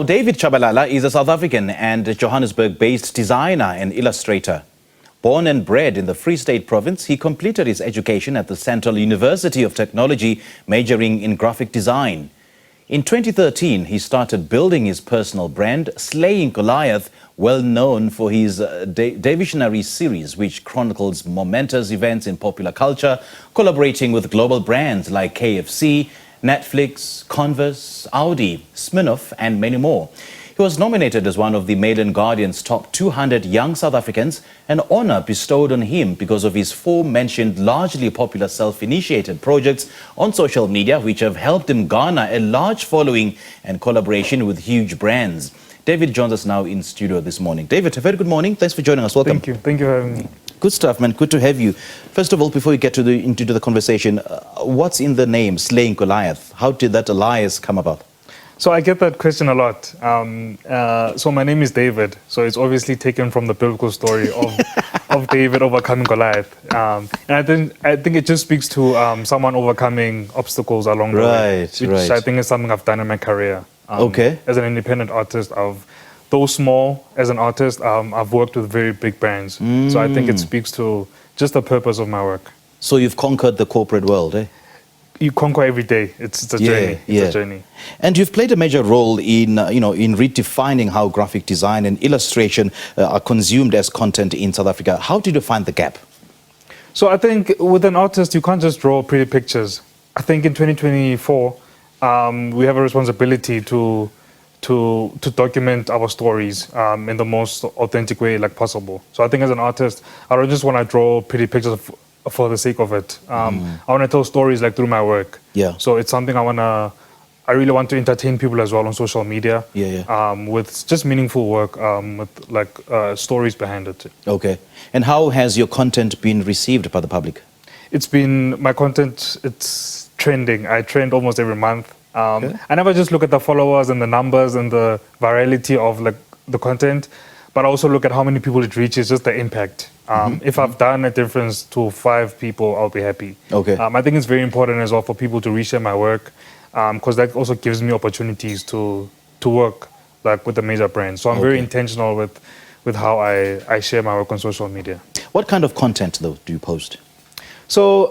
David Tshabalala is a South African and Johannesburg-based designer and illustrator. Born and bred in the Free State province, he completed his education at the Central University of Technology, majoring in graphic design. In 2013, he started building his personal brand, Slaying Goliath, well known for his Davetionary series, which chronicles momentous events in popular culture, collaborating with global brands like KFC, Netflix, Converse, Audi, Smirnoff, and many more. He was nominated as one of the Mail and Guardian's top 200 young South Africans, an honor bestowed on him because of his four-mentioned largely popular self-initiated projects on social media, which have helped him garner a large following and collaboration with huge brands. David joins us now in studio this morning. David, a very good morning. Thanks for joining us. Welcome. Thank you. Thank you for having me. Good stuff, man. Good to have you. First of all, before we get to into the conversation, what's in the name Slaying Goliath? How did that alliance come about? So I get that question a lot. So my name is David. So it's obviously taken from the biblical story of David overcoming Goliath. And I think it just speaks to someone overcoming obstacles along the way, which I think is something I've done in my career. As an independent artist, though small as an artist, I've worked with very big brands. So I think it speaks to just the purpose of my work. So you've conquered the corporate world, eh? You conquer every day. It's a journey. It's a journey. And you've played a major role in, in redefining how graphic design and illustration are consumed as content in South Africa. How did you find the gap? So I think with an artist, you can't just draw pretty pictures. I think in 2024, we have a responsibility to document our stories in the most authentic way like possible. So I think as an artist, I don't just want to draw pretty pictures for the sake of it. I want to tell stories like through my work. So it's something I really want to entertain people as well on social media. With just meaningful work, with like stories behind it. Okay. And how has your content been received by the public? My content, it's trending. I trend almost every month. I never just look at the followers and the numbers and the virality of like the content, but I also look at how many people it reaches, just the impact. If I've done a difference to 5 people, I'll be happy. I think it's very important as well for people to reshare my work, because that also gives me opportunities to work like with the major brands. So I'm very intentional with how I share my work on social media. What kind of content though do you post? So,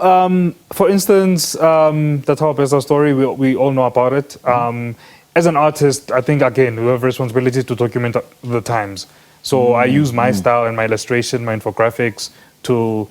for instance, the Top Best story, we all know about it. As an artist, I think, again, we have a responsibility to document the times. So I use my style and my illustration, my infographics to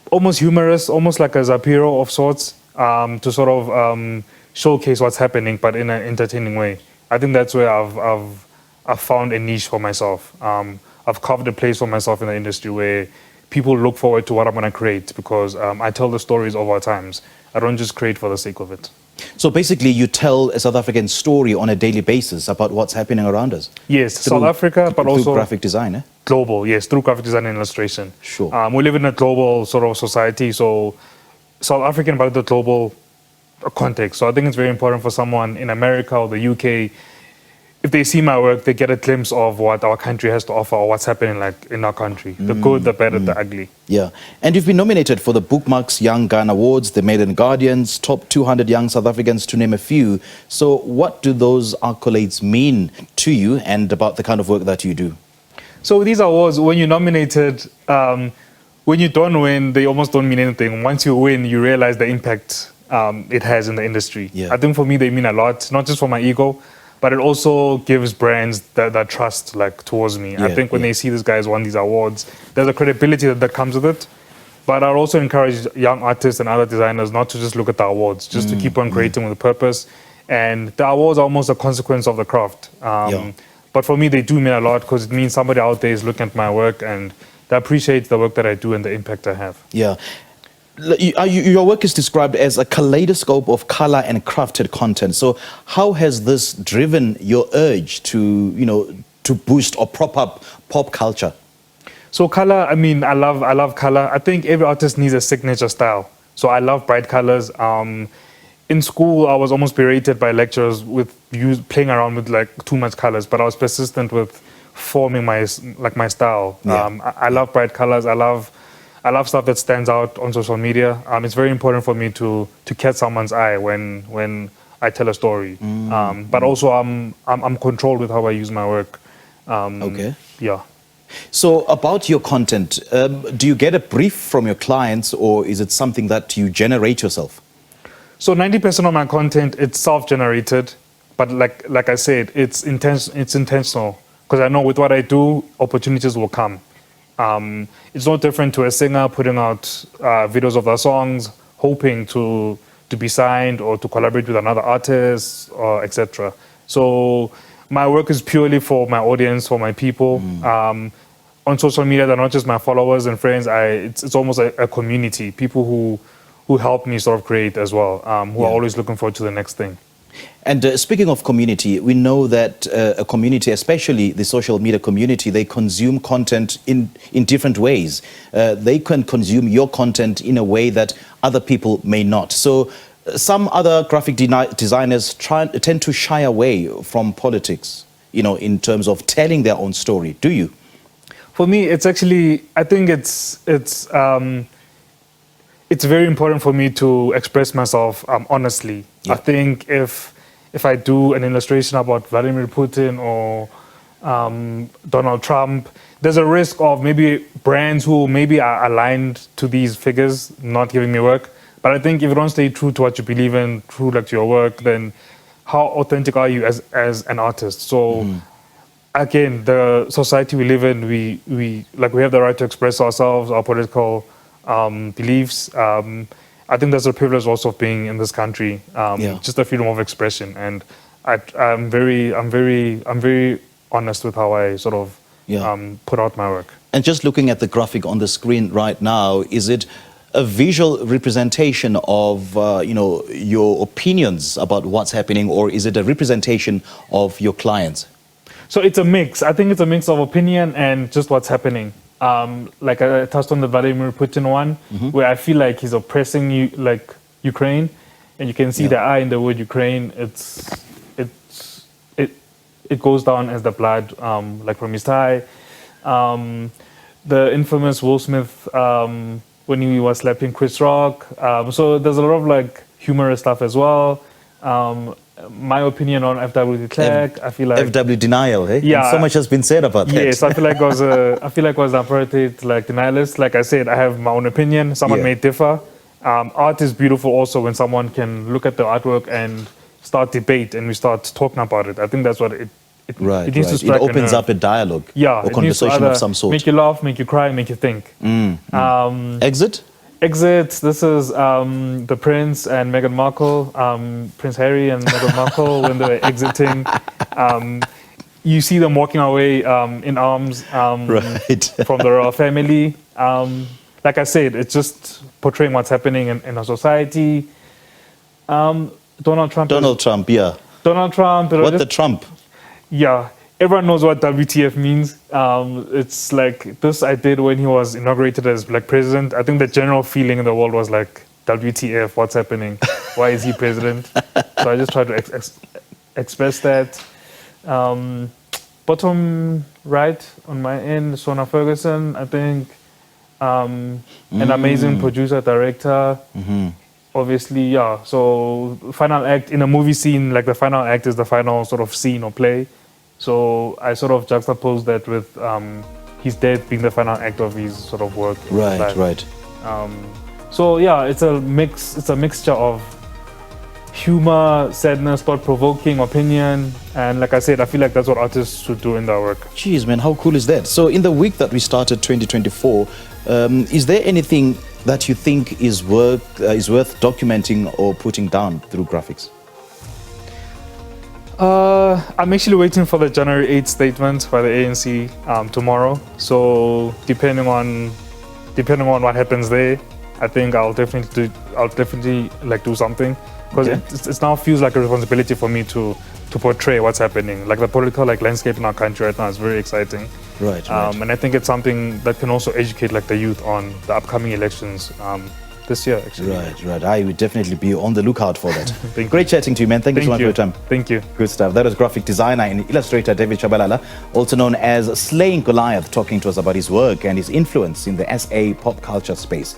almost humorous, almost like a Zapiro of sorts, to sort of showcase what's happening, but in an entertaining way. I think that's where I've found a niche for myself. I've carved a place for myself in the industry where people look forward to what I'm going to create because I tell the stories of our times. I don't just create for the sake of it. So basically you tell a South African story on a daily basis about what's happening around us? Yes, South Africa, but also through graphic design, eh? Global, yes, through graphic design and illustration. Sure. We live in a global sort of society, so South African, but the global context. So I think it's very important for someone in America or the UK, if they see my work, they get a glimpse of what our country has to offer or what's happening like in our country. The good, the bad, and the ugly. Yeah. And you've been nominated for the Bookmarks Young Gun Awards, the Mail and Guardian's top 200 young South Africans, to name a few. So what do those accolades mean to you and about the kind of work that you do? So these awards, when you're nominated, when you don't win, they almost don't mean anything. Once you win, you realize the impact it has in the industry. I think for me, they mean a lot, not just for my ego, but it also gives brands that trust like towards me. I think when they see these guys won these awards, there's a credibility that comes with it. But I'd also encourage young artists and other designers not to just look at the awards, just to keep on creating with a purpose. And the awards are almost a consequence of the craft. But for me, they do mean a lot because it means somebody out there is looking at my work and they appreciate the work that I do and the impact I have. Your work is described as a kaleidoscope of color and crafted content. So how has this driven your urge to, to boost or prop up pop culture? So color, I mean, I love color. I think every artist needs a signature style. So I love bright colors. In school, I was almost berated by lecturers with playing around with like too much colors, but I was persistent with forming my style. I love bright colors. I love stuff that stands out on social media. It's very important for me to catch someone's eye when I tell a story. But also I'm controlled with how I use my work. Okay. Yeah. So about your content, do you get a brief from your clients, or is it something that you generate yourself? So 90% of my content, it's self-generated, but like I said, it's intentional, because I know with what I do, opportunities will come. It's no different to a singer putting out videos of their songs, hoping to be signed or to collaborate with another artist, or etc. So my work is purely for my audience, for my people. On social media, they're not just my followers and friends. It's almost a community, people who help me sort of create as well, who are always looking forward to the next thing. And speaking of community, we know that a community, especially the social media community, they consume content in different ways. They can consume your content in a way that other people may not. So some other graphic designers tend to shy away from politics, you know, in terms of telling their own story. Do you? For me, it's actually, I think it's very important for me to express myself honestly. Yeah. I think if I do an illustration about Vladimir Putin or Donald Trump, there's a risk of maybe brands who maybe are aligned to these figures not giving me work. But I think if you don't stay true to what you believe in, true like to your work, then how authentic are you as an artist? So again, the society we live in, we have the right to express ourselves, our political beliefs. I think there's a privilege also of being in this country, just the freedom of expression. And I'm very honest with how I sort of put out my work. And just looking at the graphic on the screen right now, is it a visual representation of your opinions about what's happening, or is it a representation of your clients? So it's a mix. I think it's a mix of opinion and just what's happening. Like I touched on the Vladimir Putin one, where I feel like he's oppressing Ukraine, and you can see the I in the word Ukraine. It goes down as the blood, like from his thigh. The infamous Will Smith when he was slapping Chris Rock. So there's a lot of like humorous stuff as well. My opinion on FW de Klerk, I feel like FW denial, hey? Yeah, and so much has been said about that. Yes, I feel like was an apartheid like denialist. Like I said, I have my own opinion. Someone may differ. Art is beautiful also when someone can look at the artwork and start debate and we start talking about it. I think that's what it needs to strike. It opens up a dialogue, or conversation of some sort. Make you laugh, make you cry, make you think. Exit. This is the Prince and Meghan Markle, Prince Harry and Meghan Markle when they were exiting. You see them walking away in arms from the royal family. Like I said, it's just portraying what's happening in our society. Donald Trump. Donald Trump. What the Trump? Yeah. Everyone knows what WTF means. It's like this I did when he was inaugurated as like president. I think the general feeling in the world was like, WTF, what's happening? Why is he president? So I just tried to express that. Bottom right on my end, Sona Ferguson, I think. An amazing producer, director. Obviously, so final act in a movie scene, like the final act is the final sort of scene or play. So I sort of juxtaposed that with his death being the final act of his sort of work. Right. So yeah, it's a mix. It's a mixture of humor, sadness, thought-provoking, opinion, and like I said, I feel like that's what artists should do in their work. Jeez, man, how cool is that? So in the week that we started, 2024, is there anything that you think is worth documenting or putting down through graphics? I'm actually waiting for the January 8th statement by the ANC tomorrow. So depending on what happens there, I think I'll definitely like do something, because it now feels like a responsibility for me to portray what's happening. Like the political landscape in our country right now is very exciting. Right. And I think it's something that can also educate like the youth on the upcoming elections this year, actually. Right. I would definitely be on the lookout for that. Great chatting to you, man. Thank you so much for your time. Thank you. Good stuff. That was graphic designer and illustrator David Tshabalala, also known as Slaying Goliath, talking to us about his work and his influence in the SA pop culture space.